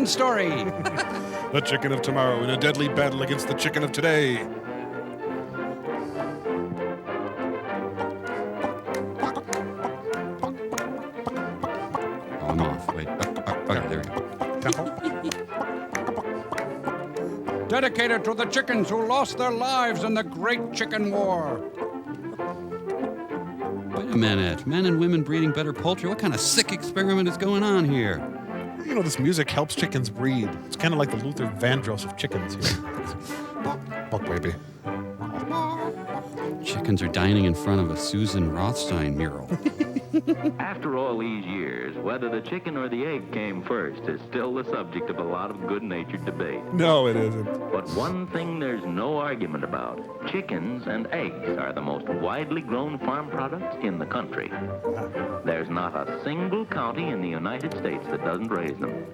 story. The chicken of tomorrow in a deadly battle against the chicken of today. Oh, I'm off. Wait. Okay, there we go. Dedicated to the chickens who lost their lives in the Great Chicken War. Wait a minute. Men and women breeding better poultry? What kind of sick experiment is going on here? You know, this music helps chickens breed. It's kind of like the Luther Vandross of chickens here. Buck, baby. Chickens are dining in front of a Susan Rothstein mural. After all these years, whether the chicken or the egg came first is still the subject of a lot of good-natured debate. No, it isn't. But one thing there's no argument about, chickens and eggs are the most widely grown farm products in the country. There's not a single county in the United States that doesn't raise them.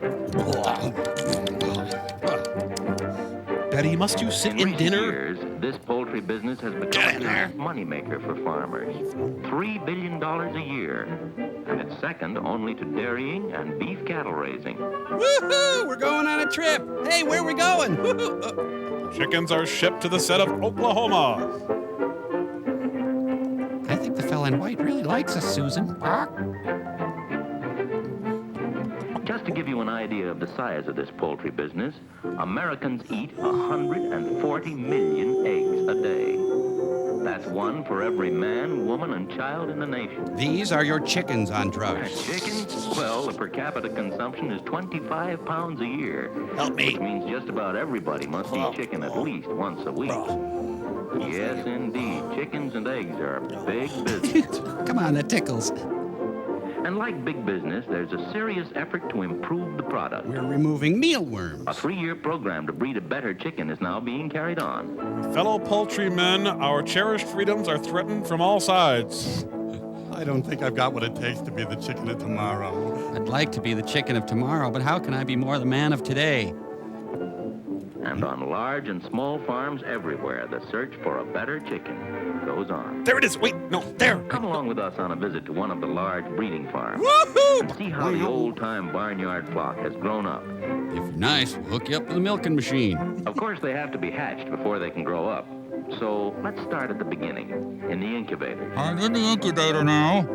Daddy, must you sit in dinner? Years, this poultry business has become a huge moneymaker for farmers. $3 billion a year. And it's second only to dairying and beef cattle raising. Woohoo! We're going on a trip. Hey, where are we going? Chickens are shipped to the set of Oklahoma. I think the fella in white really likes us, Susan. Just to give you an idea of the size of this poultry business, Americans eat 140 million eggs a day. That's one for every man, woman, and child in the nation. These are your chickens on drugs. And chickens? Well, the per capita consumption is 25 pounds a year. Help me. Which means just about everybody must eat chicken at least once a week. Yes, indeed. Chickens and eggs are big business. Come on, that tickles. And like big business, there's a serious effort to improve the product. We're removing mealworms. A 3-year program to breed a better chicken is now being carried on. Fellow poultrymen, our cherished freedoms are threatened from all sides. I don't think I've got what it takes to be the chicken of tomorrow. I'd like to be the chicken of tomorrow, but how can I be more the man of today? And on large and small farms everywhere, the search for a better chicken goes on. There it is. Wait, no, there. Come along with us on a visit to one of the large breeding farms. Woohoo! And see how the old-time barnyard flock has grown up. If you're nice, we'll hook you up with a milking machine. Of course, they have to be hatched before they can grow up. So let's start at the beginning, in the incubator. I'm in the incubator now.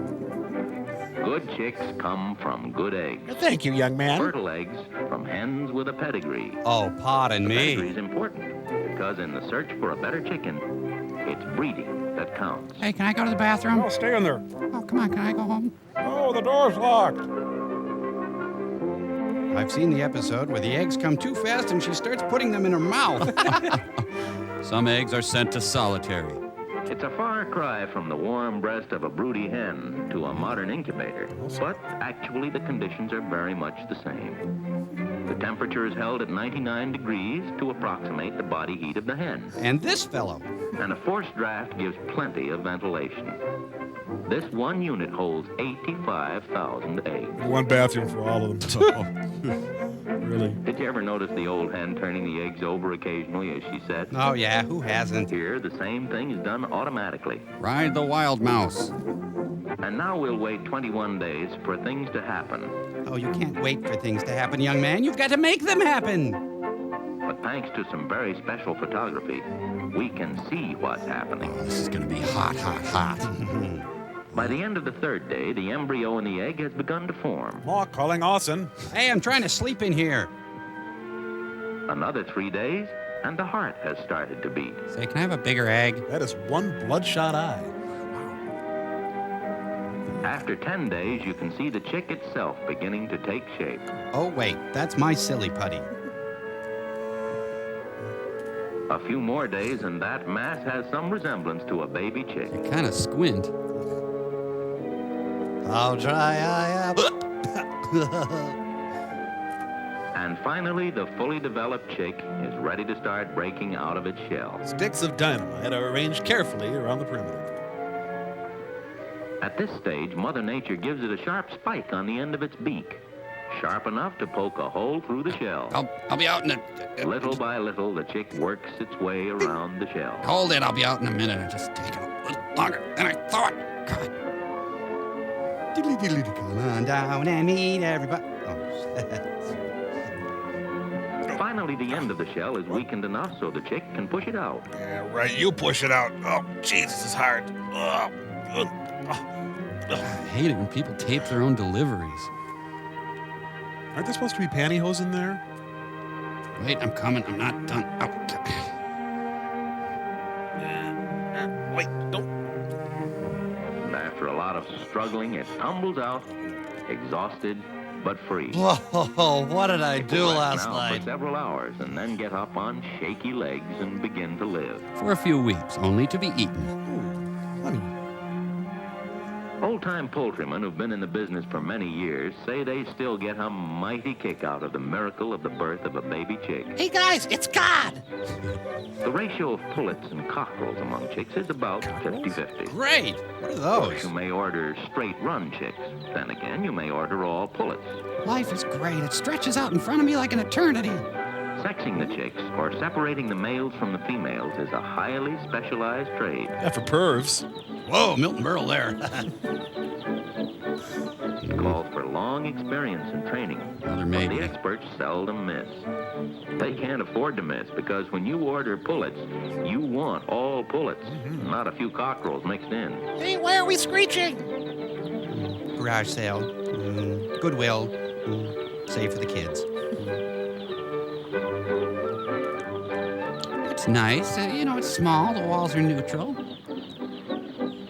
Good chicks come from good eggs. Thank you, young man. Fertile eggs from hens with a pedigree. Oh, pardon Pedigree me. is important because in the search for a better chicken, it's breeding that counts. Hey, can I go to the bathroom? Oh, stay in there. Oh, come on, can I go home? Oh, the door's locked. I've seen the episode where the eggs come too fast and she starts putting them in her mouth. Some eggs are sent to solitary. It's a far cry from the warm breast of a broody hen to a modern incubator, but actually the conditions are very much the same. The temperature is held at 99 degrees to approximate the body heat of the hen, And this fellow. and a forced draft gives plenty of ventilation. This one unit holds 85,000 eggs. One bathroom for all of them. Really? Did you ever notice the old hen turning the eggs over occasionally as she sat? Oh, yeah, who hasn't? Here, the same thing is done automatically. Ride the wild mouse. And now we'll wait 21 days for things to happen. Oh, you can't wait for things to happen, young man. You've got to make them happen. But thanks to some very special photography, we can see what's happening. Oh, this is going to be hot, hot, hot. By the end of the 3rd day, the embryo in the egg has begun to form. Oh, calling Austin. Hey, I'm trying to sleep in here. Another 3 days, and the heart has started to beat. Say, can I have a bigger egg? That is one bloodshot eye. After 10 days, you can see the chick itself beginning to take shape. Oh, wait, that's my silly putty. A few more days, and that mass has some resemblance to a baby chick. You kind of squint. I'll try, And finally, the fully developed chick is ready to start breaking out of its shell. Sticks of dynamite are arranged carefully around the perimeter. At this stage, Mother Nature gives it a sharp spike on the end of its beak, sharp enough to poke a hole through the shell. I'll be out in a... Little by little, the chick works its way around the shell. Hold it, I'll be out in a minute. It just taking a little longer than I thought. God. Come on down and meet everybody. Oh, Finally, the end of the shell is weakened enough so the chick can push it out. Yeah, right. You push it out. Oh, jeez, this is hard. I hate it when people tape their own deliveries. Aren't there supposed to be pantyhose in there? Wait, I'm coming. I'm not done. Wait, don't. And after a lot of struggling, it tumbles out, exhausted but free. Whoa, what did I do Rest last now night? for several hours and then get up on shaky legs and begin to live. For a few weeks, only to be eaten. Ooh, honey. Old-time poultrymen who've been in the business for many years say they still get a mighty kick out of the miracle of the birth of a baby chick. Hey guys, it's God! The ratio of pullets and cockerels among chicks is about 50-50. Great! What are Of those? course, you may order straight-run chicks. Then again, you may order all pullets. Life is great. It stretches out in front of me like an eternity. Sexing the chicks, or separating the males from the females, is a highly specialized trade. Yeah, for pervs. Whoa, Milton Berle there. It calls for long experience and training. Another But maybe. the experts seldom miss. They can't afford to miss because when you order pullets, you want all pullets, not a few cockerels mixed in. Hey, why are we screeching? Garage sale, Goodwill, save for the kids. It's nice. It's small. The walls are neutral.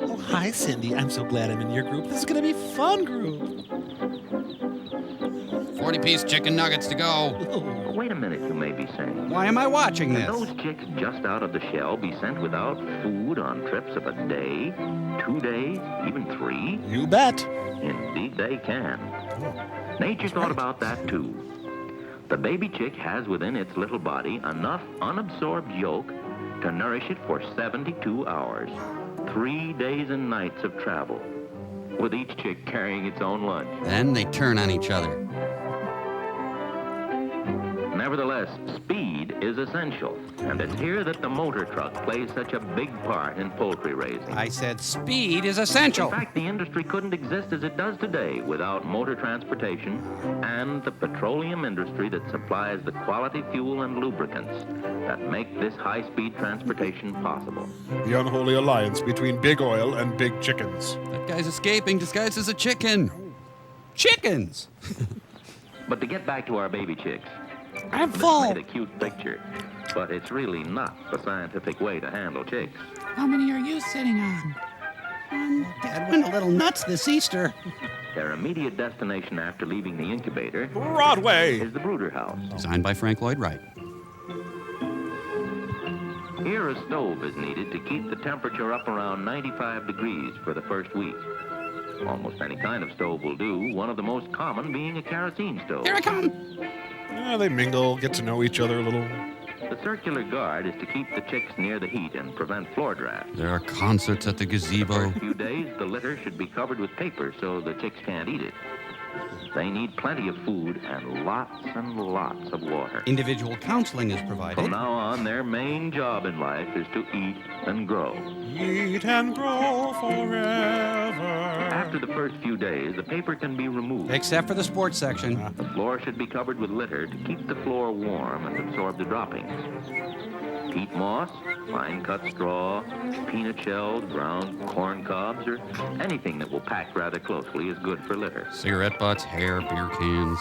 Oh, hi, Cindy. I'm so glad I'm in your group. This is gonna be fun group. 40-piece chicken nuggets to go. But wait a minute, you may be saying. Why am I watching Can this? those chicks just out of the shell be sent without food on trips of a day, 2 days, even 3? You bet. Indeed they can. Nature thought about that too. The baby chick has within its little body enough unabsorbed yolk to nourish it for 72 hours. 3 days and nights of travel, with each chick carrying its own lunch. Then they turn on each other. Nevertheless, speed is essential, and it's here that the motor truck plays such a big part in poultry raising. I said speed is In essential. fact, the industry couldn't exist as it does today without motor transportation and the petroleum industry that supplies the quality fuel and lubricants that make this high-speed transportation possible. The unholy alliance between big oil and big chickens. That guy's escaping disguised as a chicken. Chickens. But to get back to our baby chicks, I'm this full. made a cute picture, but it's really not the scientific way to handle chicks. How many are you sitting on? Dad went a little nuts this Easter. Their immediate destination after leaving the incubator Broadway. is the brooder house. Designed by Frank Lloyd Wright. Here, a stove is needed to keep the temperature up around 95 degrees for the first week. Almost any kind of stove will do, one of the most common being a kerosene stove. Here I come. Yeah, they mingle, get to know each other a little. The circular guard is to keep the chicks near the heat and prevent floor drafts. There are concerts at the gazebo. First few days, the litter should be covered with paper so the chicks can't eat it. They need plenty of food and lots of water. Individual counseling is provided. From now on, their main job in life is to eat and grow. Eat and grow forever. After the first few days, the paper can be removed. Except for the sports section. The floor should be covered with litter to keep the floor warm and absorb the droppings. Peat moss, fine-cut straw, peanut shells, ground corn cobs, or anything that will pack rather closely is good for litter. Cigarette butts, hair, beer cans.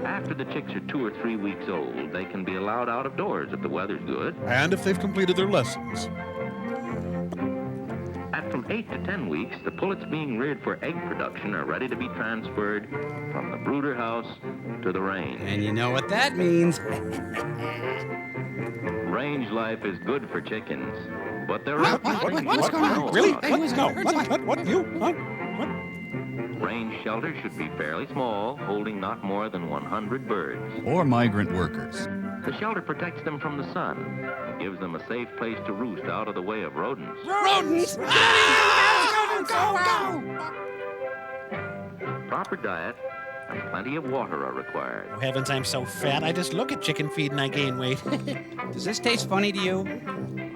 After the chicks are 2 or 3 weeks old, they can be allowed out of doors if the weather's good. And if they've completed their lessons. At from 8 to 10 weeks, the pullets being reared for egg production are ready to be transferred from the brooder house to the range. And you know what that means. Range life is good for chickens, but there are What's going on? Really? Hey, What? who's No. that? What? You? Huh? What? Range shelters should be fairly small, holding not more than 100 birds. Or migrant workers. The shelter protects them from the sun and gives them a safe place to roost out of the way of rodents. Rodents! Proper diet and plenty of water are required. Oh, heavens, I'm so fat. I just look at chicken feed and I gain weight. Does this taste funny to you?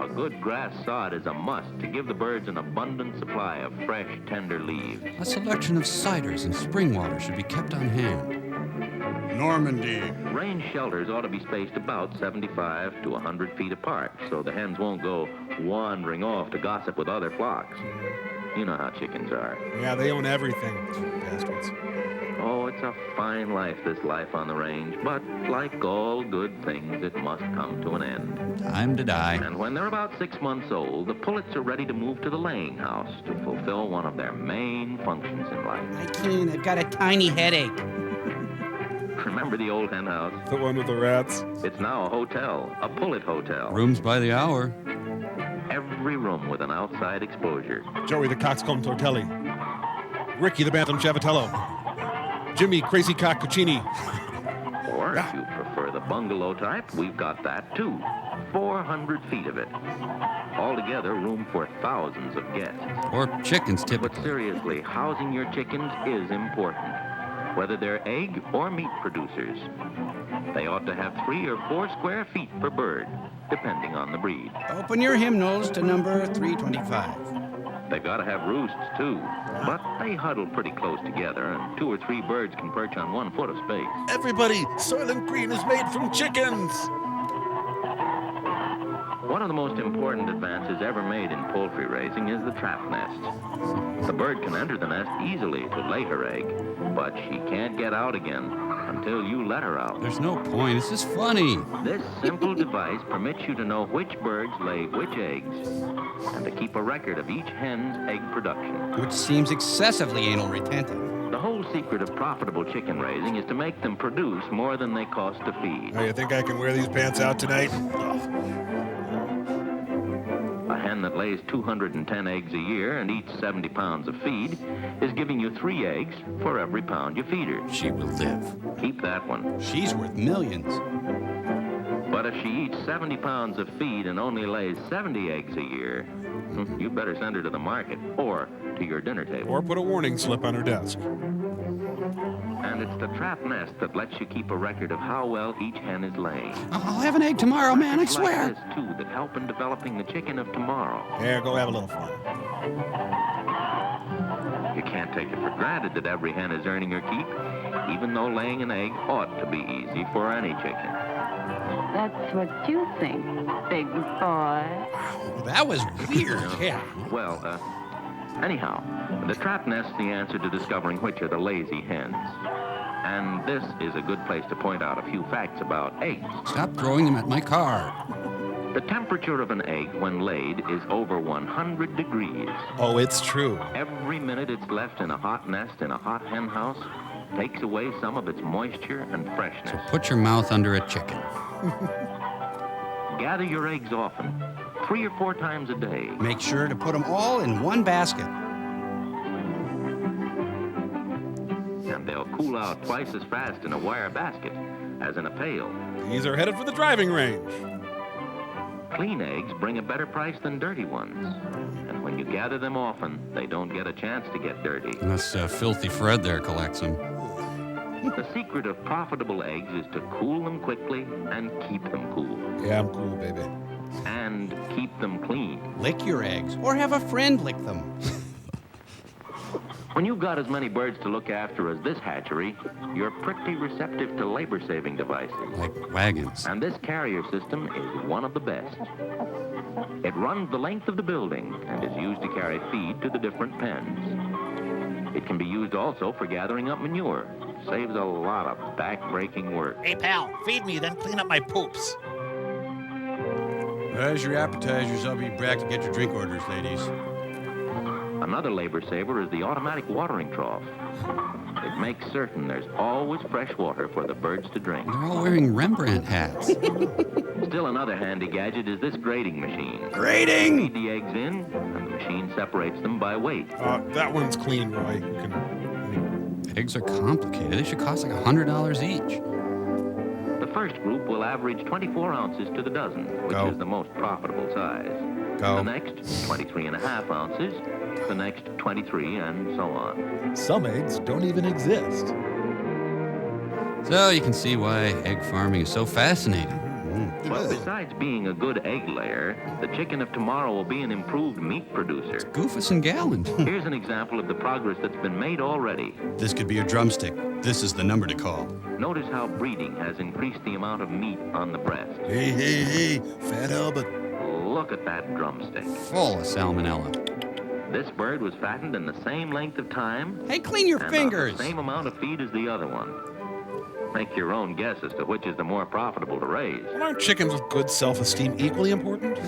A good grass sod is a must to give the birds an abundant supply of fresh, tender leaves. A selection of ciders and spring water should be kept on hand. Normandy. Range shelters ought to be spaced about 75 to 100 feet apart so the hens won't go wandering off to gossip with other flocks. You know how chickens are. Yeah, they own everything. Bastards. Oh, it's a fine life, this life on the range. But like all good things, it must come to an end. Time to die. And when they're about 6 months old, the pullets are ready to move to the laying house to fulfill one of their main functions in life. I can't. I've got a tiny headache. Remember the old hen house? The one with the rats. It's now a hotel, a pullet hotel. Rooms by the hour. Every room with an outside exposure. Joey the Coxcomb Tortelli. Ricky the Bantam Chavatello. Jimmy Crazy Cock Cuccini. Or if you prefer the bungalow type, we've got that too. 400 feet of it. Altogether, room for thousands of guests. Or chickens, But typically. seriously, housing your chickens is important. Whether they're egg or meat producers. They ought to have 3 or 4 square feet per bird, depending on the breed. Open your hymnals to number 325. They've got to have roosts, too. But they huddle pretty close together, and 2 or 3 birds can perch on 1 foot of space. Everybody, Soylent Green is made from chickens. One of the most important advances ever made in poultry raising is the trap nest. The bird can enter the nest easily to lay her egg, but she can't get out again until you let her out. There's no point. This is funny. This simple device permits you to know which birds lay which eggs and to keep a record of each hen's egg production. Which seems excessively anal retentive. The whole secret of profitable chicken raising is to make them produce more than they cost to feed. Oh, you think I can wear these pants out tonight? A hen that lays 210 eggs a year and eats 70 pounds of feed is giving you 3 eggs for every pound you feed her. She will live. Keep that one. She's worth millions. But if she eats 70 pounds of feed and only lays 70 eggs a year, you better send her to the market or to your dinner table. Or put a warning slip on her desk. And it's the trap nest that lets you keep a record of how well each hen is laying. I'll have an egg tomorrow, man, I It's swear. like this, too, that help in developing the chicken of tomorrow. Here, go have a little fun. You can't take it for granted that every hen is earning her keep, even though laying an egg ought to be easy for any chicken. That's what you think, big boy. Well, that was weird. Yeah. Well, anyhow, the trap nest's the answer to discovering which are the lazy hens. And this is a good place to point out a few facts about eggs. Stop throwing them at my car. The temperature of an egg when laid is over 100 degrees. Oh, it's true. Every minute it's left in a hot nest in a hot hen house takes away some of its moisture and freshness. Put your mouth under a chicken. Gather your eggs often, 3 or 4 times a day. Make sure to put them all in one basket. And they'll cool out twice as fast in a wire basket as in a pail. These are headed for the driving range. Clean eggs bring a better price than dirty ones. And when you gather them often, they don't get a chance to get dirty. Unless filthy Fred there collects them. The secret of profitable eggs is to cool them quickly and keep them cool. Yeah, I'm cool, baby. And keep them clean. Lick your eggs, or have a friend lick them. When you've got as many birds to look after as this hatchery, you're pretty receptive to labor-saving devices. Like wagons. And this carrier system is one of the best. It runs the length of the building and is used to carry feed to the different pens. It can be used also for gathering up manure. Saves a lot of back-breaking work. Hey, pal, feed me, then clean up my poops. As your appetizers, I'll be back to get your drink orders, ladies. Another labor saver is the automatic watering trough. It makes certain there's always fresh water for the birds to drink. They're all wearing Rembrandt hats. Still another handy gadget is this grading machine. Grading! Feed the eggs in, and the machine separates them by weight. That one's clean, Roy. You can... Eggs are complicated. They should cost like $100 each. The first group will average 24 ounces to the dozen, which Go. is the most profitable size. Go. The next, 23.5 ounces. The next, 23, and so on. Some eggs don't even exist. So you can see why egg farming is so fascinating. But besides being a good egg layer, the chicken of tomorrow will be an improved meat producer. Goofus and Gallant. Here's an example of the progress that's been made already. This could be a drumstick. This is the number to call. Notice how breeding has increased the amount of meat on the breast. Hey, Fat Albert. Look at that drumstick. Full of salmonella. This bird was fattened in the same length of time Hey, clean your and fingers. on the same amount of feed as the other one. Make your own guess as to which is the more profitable to raise. Well, aren't chickens with good self-esteem equally important?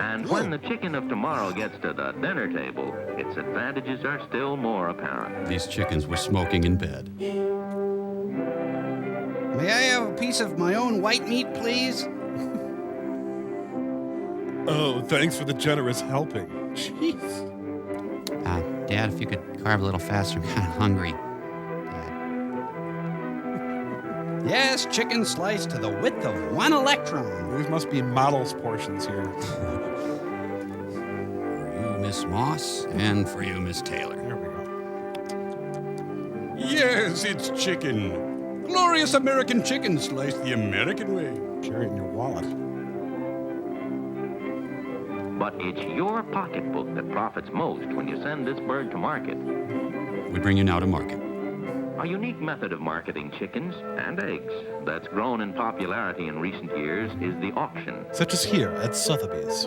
And when the chicken of tomorrow gets to the dinner table, its advantages are still more apparent. These chickens were smoking in bed. May I have a piece of my own white meat, please? Oh, thanks for the generous helping. Jeez. Dad, if you could carve a little faster, I'm kind of hungry. Yes, chicken sliced to the width of 1 electron. These must be models portions here. For you, Miss Moss, and for you, Miss Taylor. Here we go. Yes, it's chicken. Glorious American chicken sliced the American way. Carry it in your wallet. But it's your pocketbook that profits most when you send this bird to market. We bring you now to market. A unique method of marketing chickens and eggs that's grown in popularity in recent years is the auction. Such as here at Sotheby's.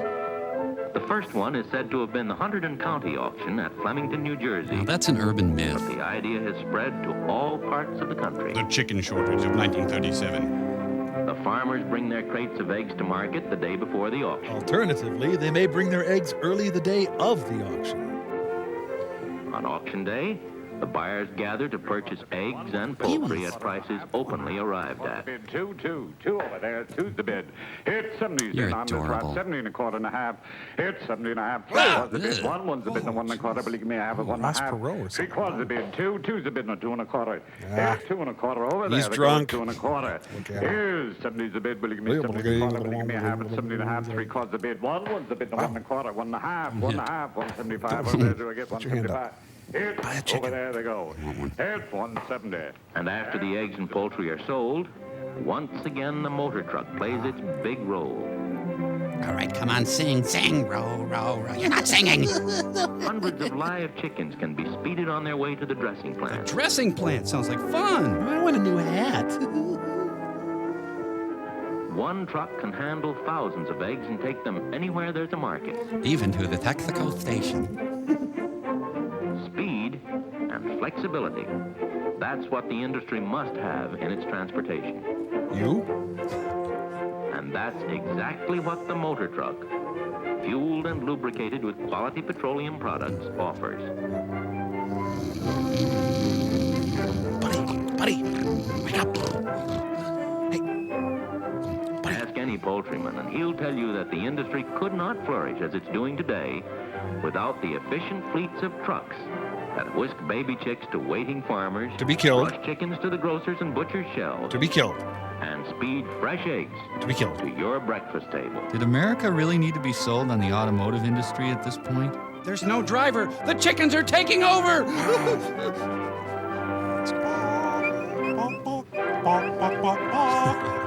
The first one is said to have been the Hunterdon County auction at Flemington, New Jersey. Now, that's an urban myth. But the idea has spread to all parts of the country. The chicken shortage of 1937. The farmers bring their crates of eggs to market the day before the auction. Alternatively, they may bring their eggs early the day of the auction. On auction day, the buyers gather to purchase eggs and poultry at prices openly arrived at. Bid two over there. Two's the bid. It's 70. You're on this lot, adorable. 70 and a quarter and a half. It's 70 and a half. Wow. Three was the bid. One's the bid and 1 and a quarter. Believe me, I have it 1 and a Last half. per row or Three something. quarters the bid. Two's the bid and 2 and a quarter. Ah. It's 2 and a quarter over there. He's They go drunk. 2 and a quarter. Okay. Here's 70's the bid. Believe me, 70 and a quarter. Believe me, I have it 70 and a half. 3 quarters the bid. One's the bid and 1 and a quarter. 1 and a half. 1 and a half. 175. Over there, do I get Put your hand up. 175? It's Buy a chicken. over there they go. It's 170. And after the eggs and poultry are sold, once again the motor truck plays its big role. All right, come on, sing, row, row, row. You're not singing. Hundreds of live chickens can be speeded on their way to the dressing plant. Dressing plant sounds like fun. I want a new hat. One truck can handle thousands of eggs and take them anywhere there's a market. Even to the Texaco station. Speed and flexibility. That's what the industry must have in its transportation. You? And that's exactly what the motor truck, fueled and lubricated with quality petroleum products, offers. Buddy, wake up. Ask any poultryman, and he'll tell you that the industry could not flourish as it's doing today without the efficient fleets of trucks that whisk baby chicks to waiting farmers, To be killed. rush chickens to the grocers and butchers' shelves, To be killed. and speed fresh eggs To be killed. to your breakfast table. Did America really need to be sold on the automotive industry at this point? There's no driver. The chickens are taking over. Bok, bok, bok, bok.